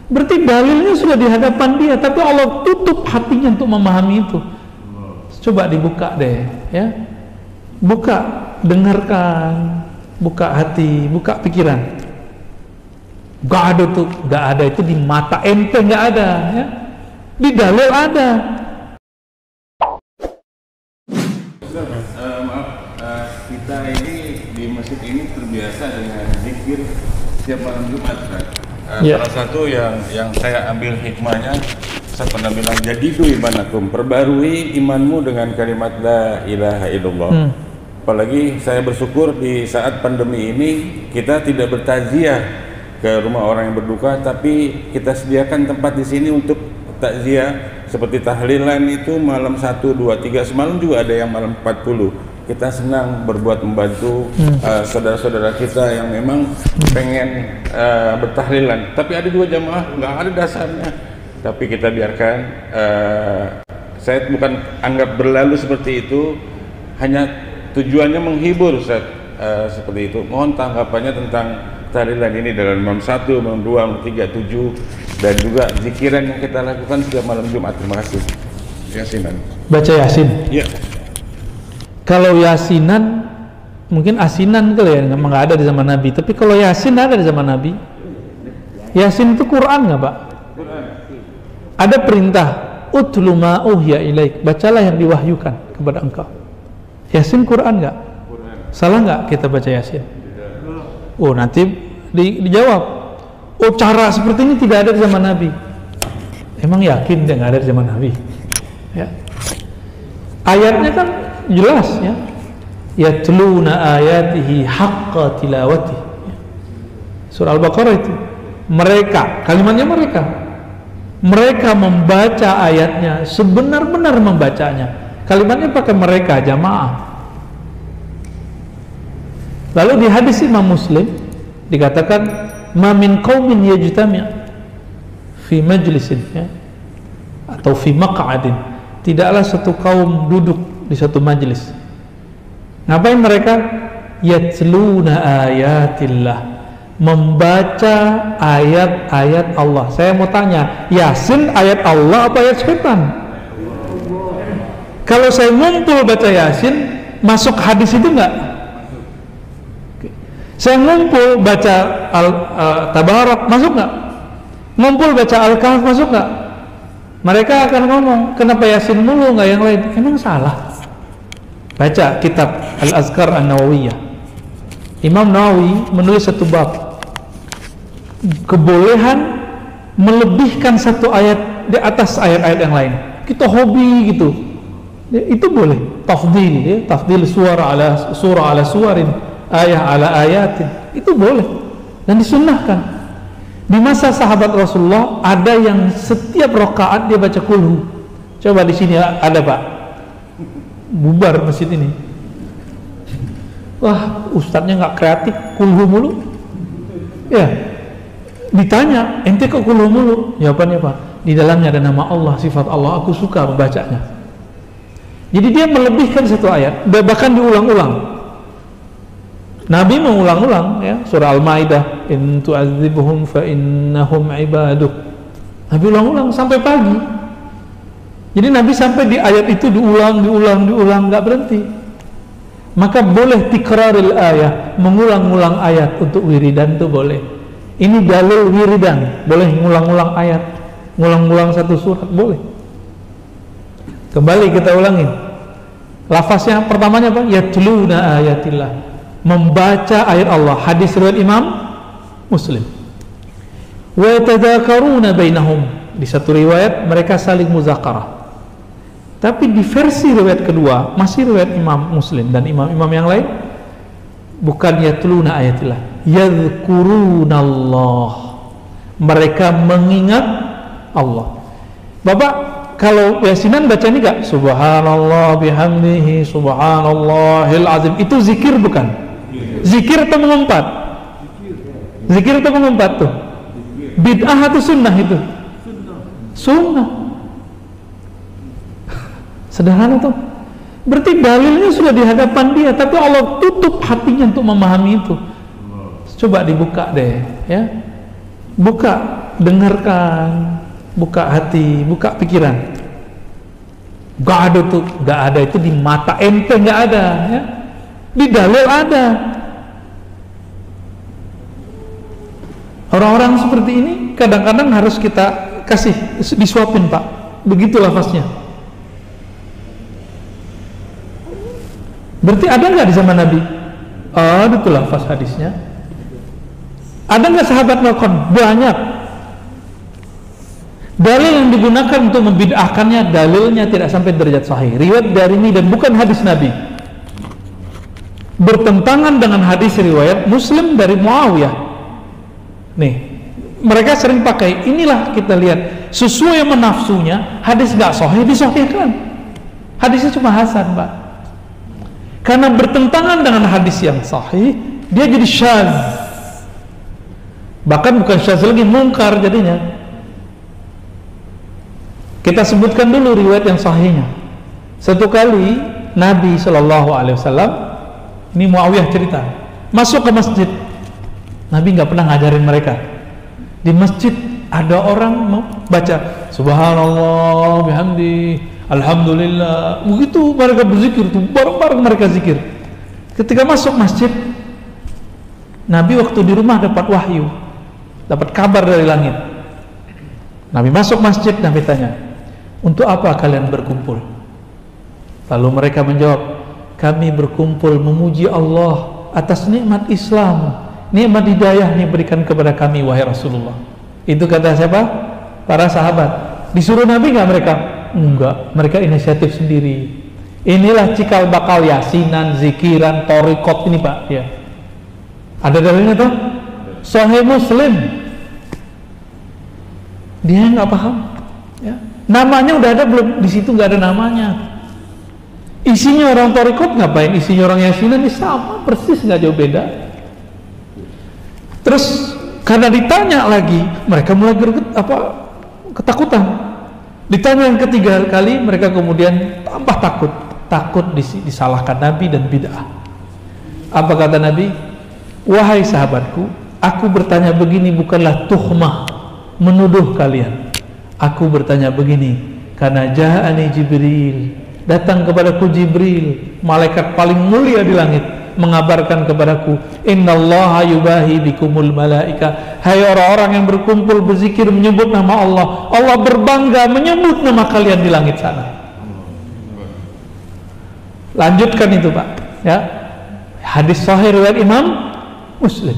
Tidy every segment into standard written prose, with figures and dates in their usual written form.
Berarti dalilnya sudah di hadapan dia, tapi Allah tutup hatinya untuk memahami itu. Coba dibuka deh, ya. Buka, dengarkan, buka hati, buka pikiran. Gak ada tuh, gak ada itu di mata ente, gak ada, ya. Di dalil ada. Kita ini di masjid ini terbiasa dengan zikir setiap malam Jumat, kan? Salah satu yang saya ambil hikmahnya, saya pernah bilang, jadidu imanakum, perbarui imanmu dengan kalimat la ilaha illallah. Apalagi saya bersyukur di saat pandemi ini kita tidak bertakziah ke rumah orang yang berduka, tapi kita sediakan tempat di sini untuk takziah, seperti tahlilan itu malam 1, 2, 3, semalam juga ada yang malam 40. Kita senang berbuat membantu saudara-saudara kita yang memang pengen bertahlilan, tapi ada 2 jamaah nggak ada dasarnya, tapi kita biarkan. Saya bukan anggap berlalu seperti itu, hanya tujuannya menghibur, Ustaz, seperti itu. Mohon tanggapannya tentang tahlilan ini dalam malam 1, malam 2, malam 3, 7, dan juga zikiran yang kita lakukan setiap malam Jumat. Terima kasih. Yasinan. Baca Yasin. Iya. Kalau Yasinan mungkin asinan kali ya, nggak ada di zaman Nabi. Tapi kalau Yasin ada di zaman Nabi. Yasin itu Quran nggak, Pak? Quran. Ada perintah, utlu ma uhya ilaik, bacalah yang diwahyukan kepada engkau. Yasin Quran nggak? Salah nggak kita baca Yasin? Oh, nanti dijawab. Oh, cara seperti ini tidak ada di zaman Nabi. Emang yakin dia nggak ada di zaman Nabi? Ya. Ayatnya kan jelas, ya. Yatluna ayatihi haqqa tilawati. Surah Al-Baqarah itu. Mereka, kalimatnya mereka membaca ayatnya sebenar-benar membacanya. Kalimatnya pakai mereka, jamaah. Lalu di hadis Imam Muslim dikatakan, ma min qaumin yajtami' fi majlisin, ya, atau fi maq'adin, tidaklah satu kaum duduk di satu majlis. Ngapain mereka? Yatluna ayatillah, membaca ayat-ayat Allah. Saya mau tanya, Yasin ayat Allah apa ayat setan? Kalau saya ngumpul baca Yasin, masuk hadis itu enggak? Saya ngumpul baca Tabarak, masuk nggak? Ngumpul baca Al-Kahf, masuk nggak? Mereka akan ngomong, kenapa Yasin mulu nggak yang lain? Emang salah? Baca kitab Al-Azkar An-Nawawiyah. Imam Nawawi menulis satu bab, kebolehan melebihkan satu ayat di atas ayat-ayat yang lain. Kita hobi gitu, itu boleh. Tafdil, ya, tafdil surah ala suwarin, ayat ala ayatin, itu boleh dan disunnahkan. Di masa sahabat Rasulullah ada yang setiap rakaat dia baca kulhu. Coba di sini ada, Pak, bubar masjid ini. Wah, ustadznya nggak kreatif, kulhu mulu. Ya, ditanya, ente kok kulhu mulu? Jawabannya, Pak, di dalamnya ada nama Allah, sifat Allah, aku suka membacanya. Jadi dia melebihkan satu ayat, bahkan diulang-ulang. Nabi mengulang-ulang, ya, surah Al-Maidah, in tu'adzibuhum fa innahum ibaduk. Nabi ulang-ulang sampai pagi. Jadi Nabi sampai di ayat itu diulang, nggak berhenti. Maka boleh tikraril ayat, mengulang-ulang ayat untuk wiridan itu boleh. Ini dalil wiridan, boleh ngulang-ulang ayat, ngulang-ulang satu surat boleh. Kembali kita ulangin. Lafaznya pertamanya apa? Yatluna ayatillah, membaca ayat Allah. Hadis riwayat Imam Muslim. Wa yatadzakaruna bainahum, di satu riwayat mereka saling muzakarah. Tapi di versi riwayat kedua, masih riwayat Imam Muslim dan imam-imam yang lain, bukan yatluna ayatillah, yadhkurunallah, mereka mengingat Allah. Bapak kalau Yasinan baca ini gak? Subhanallah bihamdihi subhanallahil azim, itu zikir bukan? Zikir atau mengumpat? Zikir atau mengumpat tuh? Bid'ah atau sunnah itu? Sunnah. Sederhana tuh. Berarti dalilnya sudah di hadapan dia, tapi Allah tutup hatinya untuk memahami itu. Coba dibuka deh, ya. Buka dengarkan, buka hati, buka pikiran. Gak ada tuh, gak ada itu di mata ente, gak ada ya. Di dalil ada. Orang-orang seperti ini kadang-kadang harus kita kasih disuapin, Pak. Begitu lafaznya. Berarti ada nggak di zaman Nabi? Ada tuh lafaz hadisnya. Ada nggak sahabat melakukan? Banyak. Dalil yang digunakan untuk membid'ahkannya, dalilnya tidak sampai derajat sahih. Riwayat Darimi dan bukan hadis Nabi. Bertentangan dengan hadis riwayat Muslim dari Muawiyah. Nih, mereka sering pakai, inilah kita lihat, sesuai yang menafsunya, hadis gak sahih disahihkan. Hadisnya cuma hasan, Pak. Karena bertentangan dengan hadis yang sahih, dia jadi syadz. Bahkan bukan syadz lagi, mungkar jadinya. Kita sebutkan dulu riwayat yang sahihnya. Satu kali Nabi SAW, ini Muawiyah cerita, masuk ke masjid. Nabi nggak pernah ngajarin mereka. Di masjid ada orang baca Subhanallah bihamdi, Alhamdulillah. Begitu mereka berzikir tuh, bareng-bareng mereka zikir. Ketika masuk masjid, Nabi waktu di rumah dapat wahyu, dapat kabar dari langit. Nabi masuk masjid, Nabi tanya, untuk apa kalian berkumpul? Lalu mereka menjawab, kami berkumpul memuji Allah atas nikmat Islam, nikmat hidayah yang diberikan kepada kami, wahai Rasulullah. Itu kata siapa? Para sahabat. Disuruh Nabi nggak mereka? Enggak, mereka inisiatif sendiri. Inilah cikal bakal yasinan, zikiran, thariqat ini, Pak ya. Ada dalilnya tuh? Sahih Muslim. Dia nggak paham ya. Namanya udah ada belum? Di situ nggak ada namanya. Isinya orang thariqat ngapain? Isinya orang yasinan ini sama persis, nggak jauh beda. Terus karena ditanya lagi, mereka mulai ketakutan. Ditanya yang ketiga kali, mereka kemudian tambah takut disalahkan Nabi dan bid'ah. Apa kata Nabi? Wahai sahabatku, aku bertanya begini bukanlah tuhmah, menuduh kalian. Aku bertanya begini karena ja'ani Jibril, datang kepadaku Jibril, malaikat paling mulia di langit, mengabarkan kepadaku, innallaha yubahi bikumul malaika. Hai orang-orang yang berkumpul berzikir menyebut nama Allah, Allah berbangga menyebut nama kalian di langit sana. Lanjutkan itu, Pak ya. Hadis sahih riwayat Imam Muslim.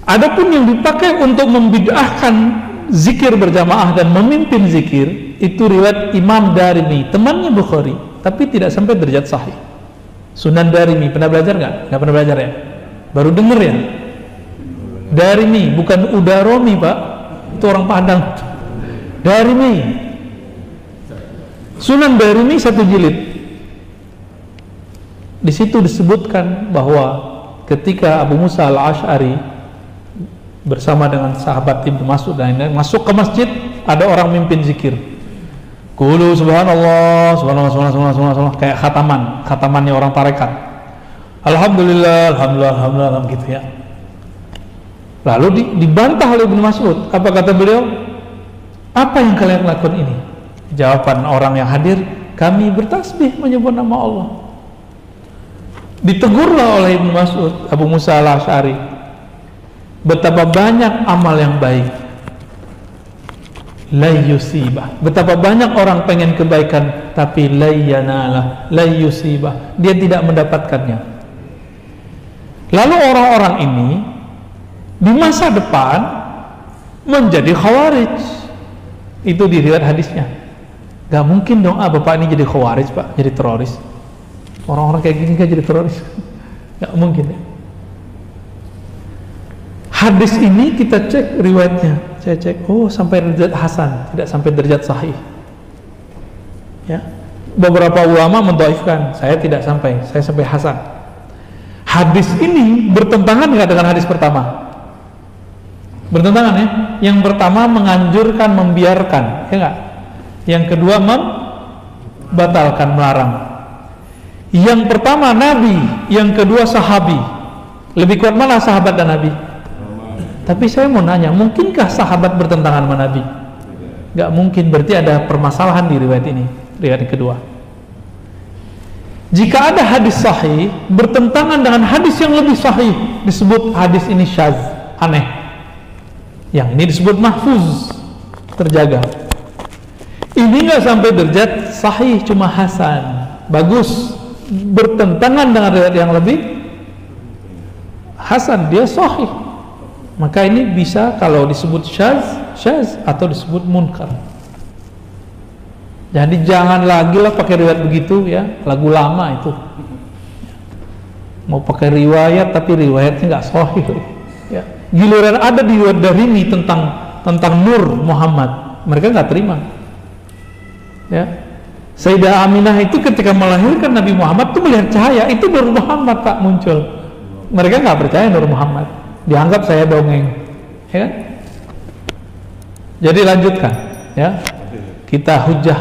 Adapun yang dipakai untuk membid'ahkan zikir berjamaah dan memimpin zikir, itu riwayat Imam Darimi, temannya Bukhari, tapi tidak sampai derajat sahih. Sunan Darimi, pernah belajar nggak? Nggak pernah belajar ya? Baru denger ya? Darimi, bukan Udaromi, Pak. Itu orang Padang. Darimi. Sunan Darimi satu jilid. Di situ disebutkan bahwa ketika Abu Musa al-Ash'ari bersama dengan sahabat Ibnu Mas'ud dan lain-lain masuk ke masjid, ada orang mimpin zikir. Qulu subhanallah, subhanallah, subhanallah, subhanallah, kayak khatamannya orang tarekat. Alhamdulillah, alhamdulillah, alhamdulillah, gitu ya. Lalu dibantah oleh Ibnu Mas'ud. Apa kata beliau? Apa yang kalian lakukan ini? Jawaban orang yang hadir, kami bertasbih menyebut nama Allah. Ditegurlah oleh Ibnu Mas'ud, Abu Musa al-Ash'ari, betapa banyak amal yang baik, la yusibah. Betapa banyak orang pengen kebaikan tapi la yanalah, la yusibah, dia tidak mendapatkannya. Lalu orang-orang ini di masa depan menjadi khawarij. Itu diriwayat hadisnya. Gak mungkin dong bapak ini jadi khawarij, Pak, jadi teroris. Orang-orang kayak gini kan jadi teroris. Gak mungkin ya. Hadis ini kita cek riwayatnya, saya cek, oh sampai derajat hasan, tidak sampai derajat sahih. Ya, beberapa ulama mendhaifkan, saya tidak sampai, saya sampai hasan. Hadis ini bertentangan nggak dengan hadis pertama? Bertentangan ya. Yang pertama menganjurkan, membiarkan, ya nggak? Yang kedua membatalkan, melarang. Yang pertama Nabi, yang kedua sahabi. Lebih kuat mana sahabat dan Nabi? Tapi saya mau nanya, mungkinkah sahabat bertentangan sama Nabi? Nggak mungkin, berarti ada permasalahan di riwayat ini, riwayat yang kedua. Jika ada hadis sahih bertentangan dengan hadis yang lebih sahih, disebut hadis ini syadz, aneh. Yang ini disebut mahfuz, terjaga. Ini nggak sampai derajat sahih, cuma hasan, bagus. Bertentangan dengan riwayat yang lebih hasan, dia sahih. Maka ini bisa kalau disebut syadz atau disebut munkar. Jadi jangan lagi lah pakai riwayat begitu ya, lagu lama itu. Mau pakai riwayat tapi riwayatnya nggak sahih. Ya. Giliran ada di riwayat Darimi tentang Nur Muhammad, mereka nggak terima. Ya. Sayyidah Aminah itu ketika melahirkan Nabi Muhammad itu melihat cahaya, itu Nur Muhammad Pak muncul. Mereka nggak percaya Nur Muhammad, dianggap saya dongeng, ya kan? Jadi lanjutkan, ya. Kita hujah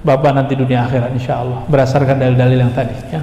Bapak nanti dunia akhirat insya Allah berdasarkan dalil-dalil yang tadi, ya.